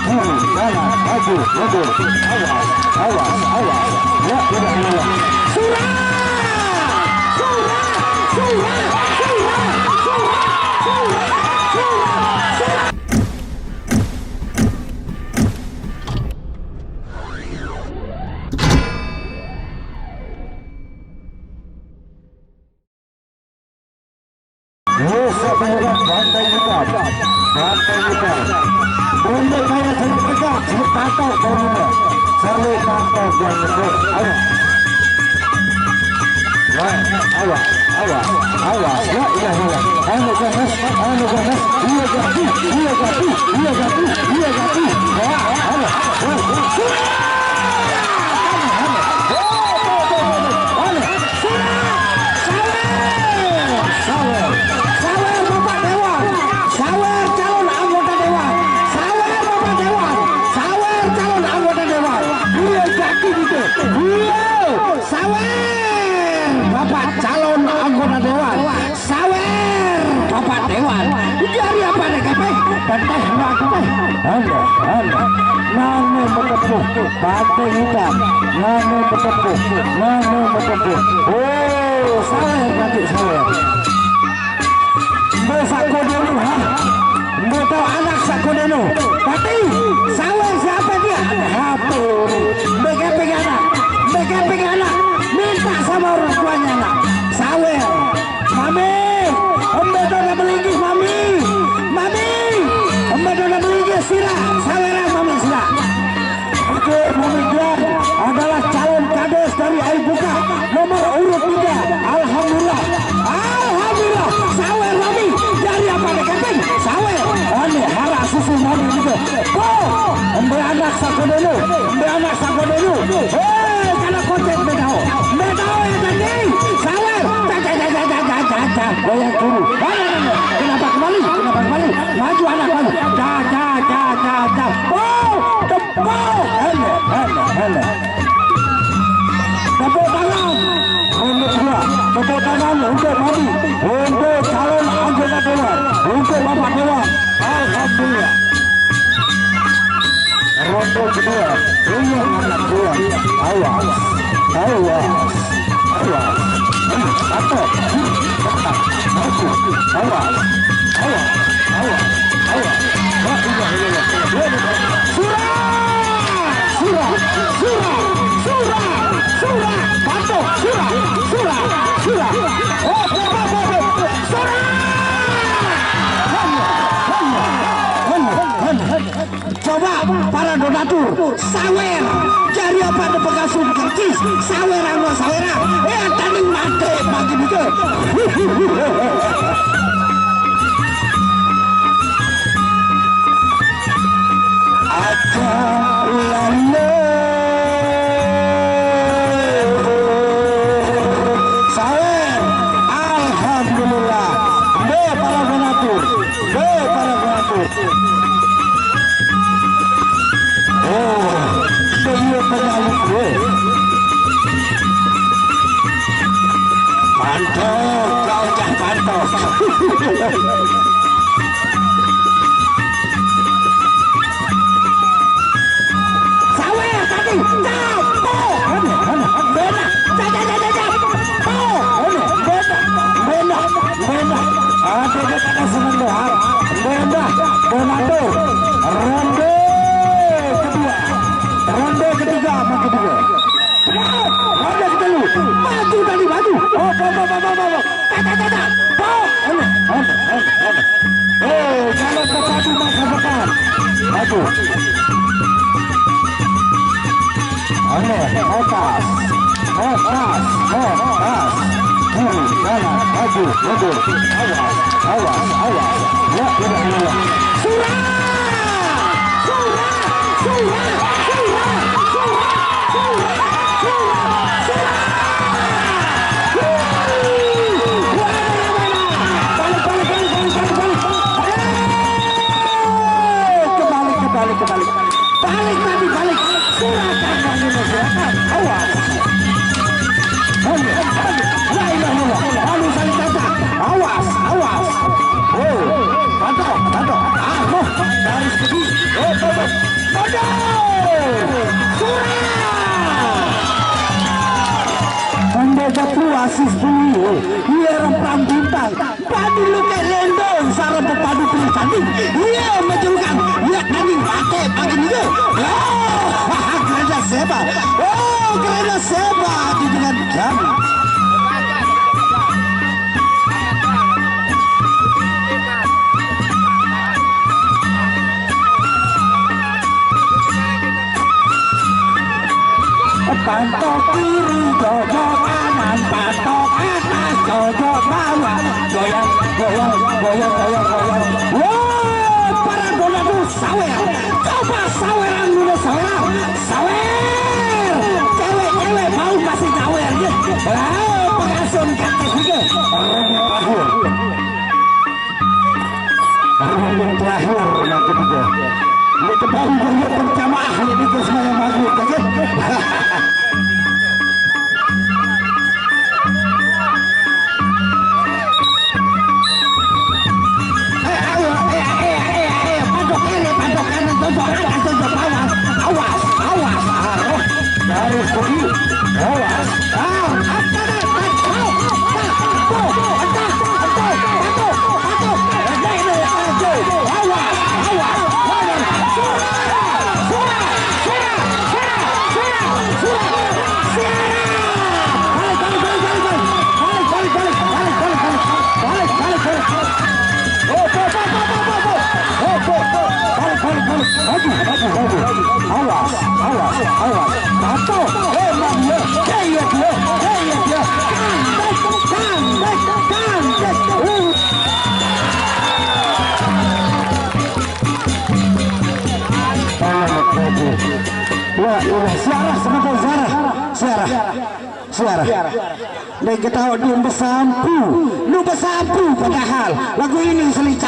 kiri kanan maju mundur awas ya tidak hilang surah bantai hitam bunda kaya sering tegak sepatau koruna selalu pantau dan mundur awas ya ilah anu ganas iya gati Nane bertepuk bantai hitam nane bertepuk oh saya ganti saya mbak sako dulu mbak tahu anak sako dulu tapi saya siapa dia hati mbak keping anak minta sama orang tuanya anak saya mami mbak udah beli mami mbak udah beli sila saya mami sila oke mami Glenn adalah calon kades dari Aibuka nomor urut 3 alhamdulillah sawer mami dari apa dekateng sawer ini hara susu mami juga oh mbak anak sako dulu karena kocek bedao ya tadi sawer goyang dulu kenapa kembali maju anak maju oh tepuk tepuk tangan untuk mami untuk calon anggota dewan untuk bapak dewan alhamdulillah ronde kedua anak dewan awas atau maju awas surah patuh surah coba para donatur sawer cari apa ada pegasum kercis sawera tadi mati pagi juga aja lalu sawer alhamdulillah para donatur Pantok, kau cah pantok. Sawer tadi, ronde ketiga maju tadi maju kalau sepatu masa depan maju atas kiri kanan maju mundur awas ya tidak hilang surah balik surah silakan awas awas pantau ojo bawa goyang goyang goyang goyang goyang. Wah, para donatu sawer, coba saweran dulu sawer, sawer. Cewek-cewek mau masih sawer ya. Pengasun kaki juga. Yang terakhir yang ketiga. Ini kembali dari berjamaah ini ke semuanya maghrib saja. Pojok kiri, pojok kanan, pojok atas, pojok bawah. Awas, awas, garis kaki, awas. Awas, awas, awas. Satu, emang ya, kayak dia, kandet. Wah, Syarah sebentar, Syarah. Dan kita nu besampu padahal lagu ini selicak.